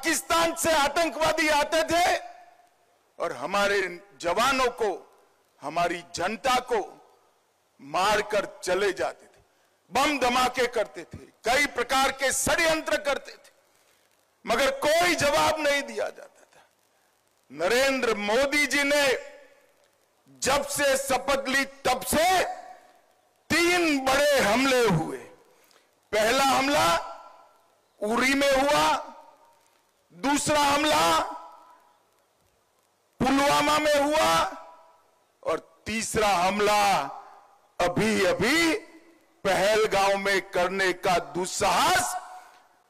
पाकिस्तान से आतंकवादी आते थे और हमारे जवानों को, हमारी जनता को मारकर चले जाते थे, बम धमाके करते थे, कई प्रकार के षड्यंत्र करते थे, मगर कोई जवाब नहीं दिया जाता था। नरेंद्र मोदी जी ने जब से शपथ ली तब से 3 बड़े हमले हुए। पहला हमला उरी में हुआ, दूसरा हमला पुलवामा में हुआ और तीसरा हमला अभी अभी पहलगांव में करने का दुस्साहस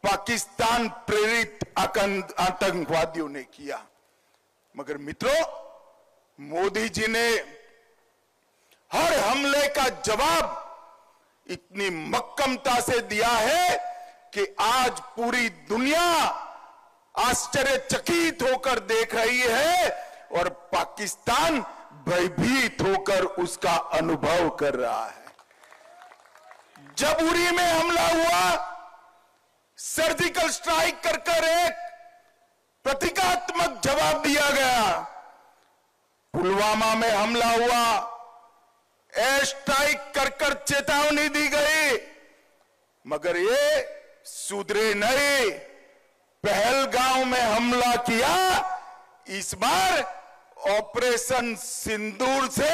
पाकिस्तान प्रेरित आतंकवादियों ने किया। मगर मित्रों, मोदी जी ने हर हमले का जवाब इतनी मक्कमता से दिया है कि आज पूरी दुनिया आश्चर्यचकित होकर देख रही है और पाकिस्तान भयभीत होकर उसका अनुभव कर रहा है। जब उरी में हमला हुआ, सर्जिकल स्ट्राइक कर एक प्रतीकात्मक जवाब दिया गया। पुलवामा में हमला हुआ, एयर स्ट्राइक कर चेतावनी दी गई, मगर ये सुधरे नहीं। पहलगांव में हमला किया, इस बार ऑपरेशन सिंदूर से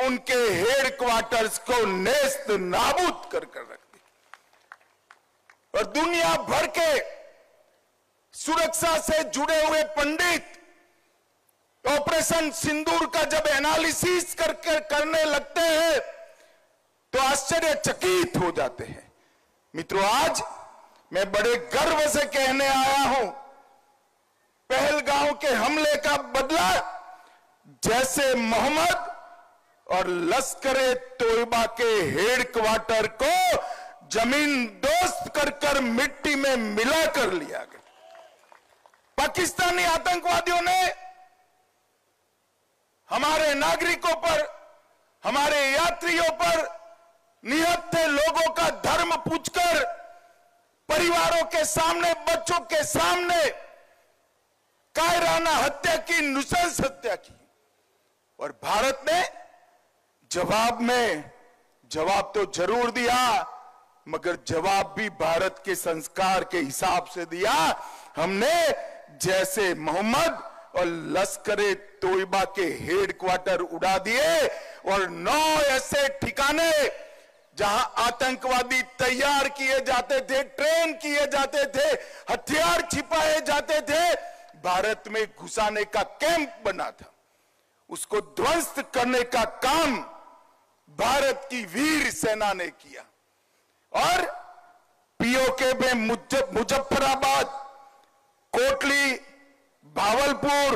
उनके हेडक्वार्टर्स को नेस्त नाबूद कर रख दिया। और दुनिया भर के सुरक्षा से जुड़े हुए पंडित ऑपरेशन सिंदूर का जब एनालिसिस करने लगते हैं तो आश्चर्यचकित हो जाते हैं। मित्रों, आज मैं बड़े गर्व से कहने आया हूं, पहलगांव के हमले का बदला जैसे मोहम्मद और लश्कर-ए तोयबा के हेडक्वार्टर को जमीन दोस्त कर मिट्टी में मिलाकर लिया गया। पाकिस्तानी आतंकवादियों ने हमारे नागरिकों पर, हमारे यात्रियों पर, निहत्थे लोगों का धर्म पूछकर, परिवारों के सामने, बच्चों के सामने कायराना हत्या की, नृशंस हत्या की। और भारत ने जवाब तो जरूर दिया, मगर जवाब भी भारत के संस्कार के हिसाब से दिया। हमने जैसे मोहम्मद और लश्कर-ए तोयबा के हेडक्वार्टर उड़ा दिए और 9 ऐसे ठिकाने जहां आतंकवादी तैयार किए जाते थे, ट्रेन किए जाते थे, हथियार छिपाए जाते थे, भारत में घुसाने का कैंप बना था। उसको ध्वस्त करने का काम भारत की वीर सेना ने किया। और पीओके में मुजफ्फराबाद, कोटली, भावलपुर,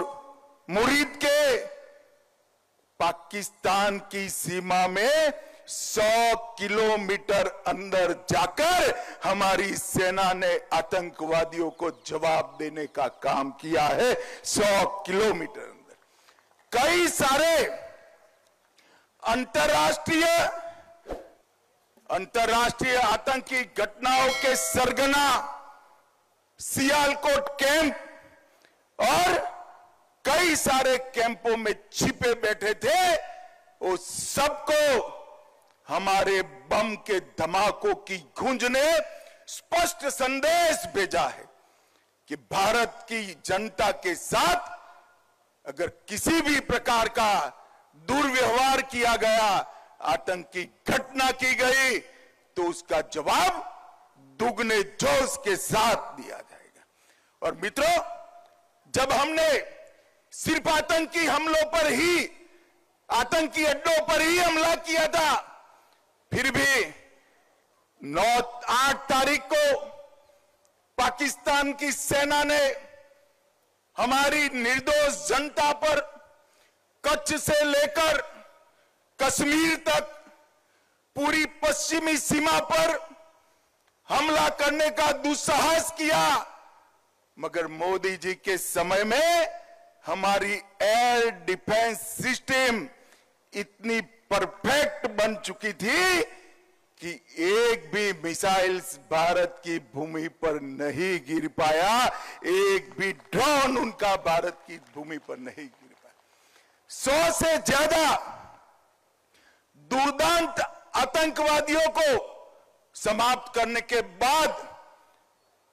मुरीद के पाकिस्तान की सीमा में 100 किलोमीटर अंदर जाकर हमारी सेना ने आतंकवादियों को जवाब देने का काम किया है। 100 किलोमीटर अंदर कई सारे अंतरराष्ट्रीय आतंकी घटनाओं के सरगना सियालकोट कैंप और कई सारे कैंपों में छिपे बैठे थे, वो सबको हमारे बम के धमाकों की गूंज ने स्पष्ट संदेश भेजा है कि भारत की जनता के साथ अगर किसी भी प्रकार का दुर्व्यवहार किया गया, आतंकी घटना की गई, तो उसका जवाब दुगने जोश के साथ दिया जाएगा। और मित्रों, जब हमने सिर्फ आतंकी हमलों पर ही, आतंकी अड्डों पर ही हमला किया था, फिर भी 8 तारीख को पाकिस्तान की सेना ने हमारी निर्दोष जनता पर कच्छ से लेकर कश्मीर तक पूरी पश्चिमी सीमा पर हमला करने का दुस्साहस किया। मगर मोदी जी के समय में हमारी एयर डिफेंस सिस्टम इतनी परफेक्ट बन चुकी थी कि एक भी मिसाइल्स भारत की भूमि पर नहीं गिर पाया, एक भी ड्रोन उनका भारत की भूमि पर नहीं गिर पाया। 100 से ज्यादा दुर्दांत आतंकवादियों को समाप्त करने के बाद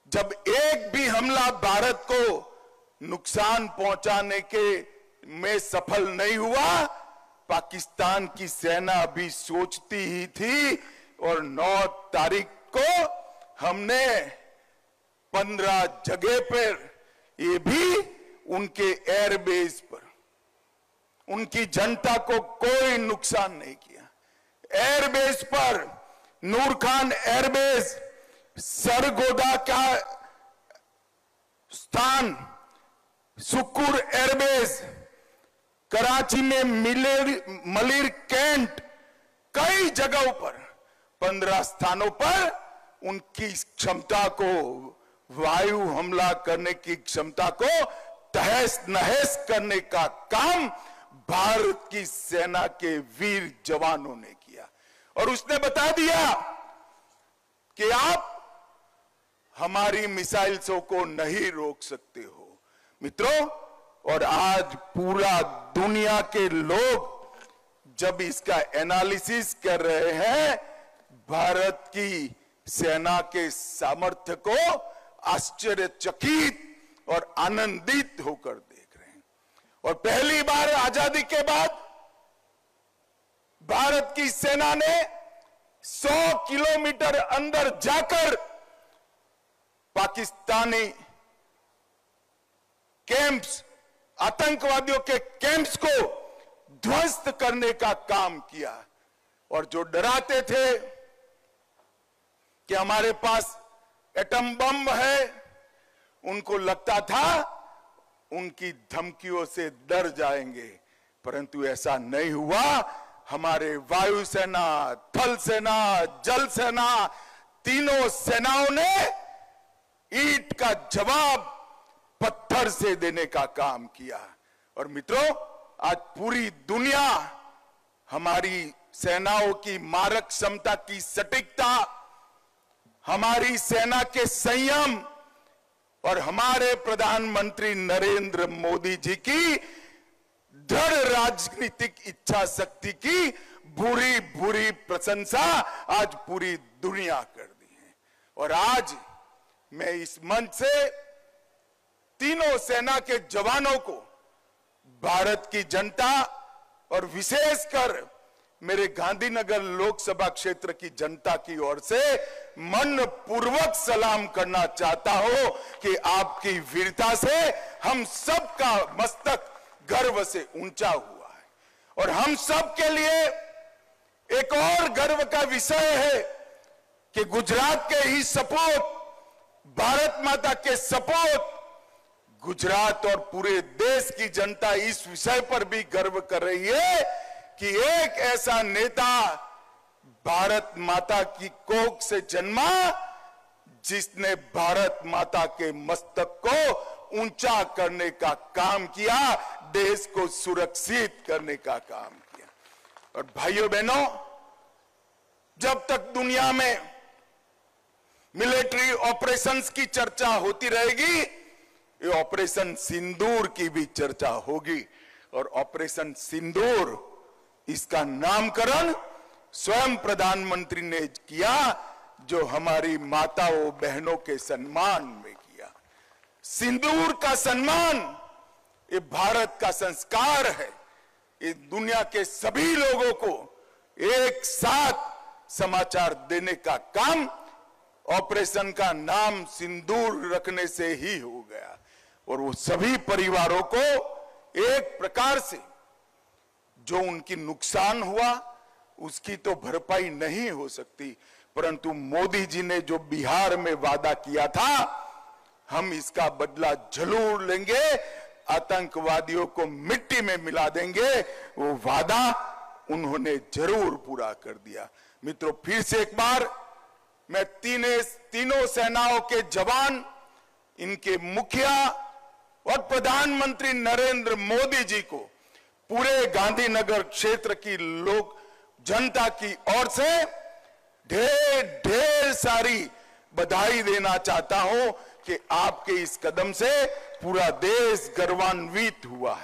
जब एक भी हमला भारत को नुकसान पहुंचाने के में सफल नहीं हुआ, पाकिस्तान की सेना भी सोचती ही थी। और 9 तारीख को हमने 15 जगह पर, ये भी उनके एयरबेस पर, उनकी जनता को कोई नुकसान नहीं किया। एयरबेस पर नूर खान एयरबेस, सरगोदा का स्थान, सुकुर एयरबेस, कराची में मलिर कैंट, कई जगहों पर 15 स्थानों पर उनकी क्षमता को, वायु हमला करने की क्षमता को तहस नहस करने का काम भारत की सेना के वीर जवानों ने किया। और उसने बता दिया कि आप हमारी मिसाइल्सों को नहीं रोक सकते हो। मित्रों, और आज पूरा दुनिया के लोग जब इसका एनालिसिस कर रहे हैं, भारत की सेना के सामर्थ्य को आश्चर्यचकित और आनंदित होकर देख रहे हैं। और पहली बार आजादी के बाद भारत की सेना ने 100 किलोमीटर अंदर जाकर पाकिस्तानी कैंप्स, आतंकवादियों के कैंप्स को ध्वस्त करने का काम किया। और जो डराते थे कि हमारे पास एटम बम है, उनको लगता था उनकी धमकियों से डर जाएंगे, परंतु ऐसा नहीं हुआ। हमारे वायुसेना, थल सेना, जल सेना, तीनों सेनाओं ने ईंट का जवाब पत्थर से देने का काम किया। और मित्रों, आज पूरी दुनिया हमारी सेनाओं की मारक क्षमता की सटीकता, हमारी सेना के संयम और हमारे प्रधानमंत्री नरेंद्र मोदी जी की दृढ़ राजनीतिक इच्छा शक्ति की बुरी बुरी प्रशंसा आज पूरी दुनिया कर दी है। और आज मैं इस मंच से तीनों सेना के जवानों को, भारत की जनता और विशेषकर मेरे गांधीनगर लोकसभा क्षेत्र की जनता की ओर से मन पूर्वक सलाम करना चाहता हूं कि आपकी वीरता से हम सबका मस्तक गर्व से ऊंचा हुआ है। और हम सब के लिए एक और गर्व का विषय है कि गुजरात के ही सपूत, भारत माता के सपूत, गुजरात और पूरे देश की जनता इस विषय पर भी गर्व कर रही है कि एक ऐसा नेता भारत माता की कोख से जन्मा, जिसने भारत माता के मस्तक को ऊंचा करने का काम किया, देश को सुरक्षित करने का काम किया। और भाइयों बहनों, जब तक दुनिया में मिलिट्री ऑपरेशंस की चर्चा होती रहेगी, ये ऑपरेशन सिंदूर की भी चर्चा होगी। और ऑपरेशन सिंदूर, इसका नामकरण स्वयं प्रधानमंत्री ने किया, जो हमारी माताओं बहनों के सम्मान में किया। सिंदूर का सम्मान ये भारत का संस्कार है। ये दुनिया के सभी लोगों को एक साथ समाचार देने का काम ऑपरेशन का नाम सिंदूर रखने से ही हो गया। और वो सभी परिवारों को एक प्रकार से जो उनकी नुकसान हुआ उसकी तो भरपाई नहीं हो सकती, परंतु मोदी जी ने जो बिहार में वादा किया था, हम इसका बदला जरूर लेंगे, आतंकवादियों को मिट्टी में मिला देंगे, वो वादा उन्होंने जरूर पूरा कर दिया। मित्रों, फिर से एक बार मैं तीनों सेनाओं के जवान, इनके मुखिया और प्रधानमंत्री नरेंद्र मोदी जी को पूरे गांधीनगर क्षेत्र की लोक जनता की ओर से ढेर ढेर सारी बधाई देना चाहता हूं कि आपके इस कदम से पूरा देश गर्वान्वित हुआ है।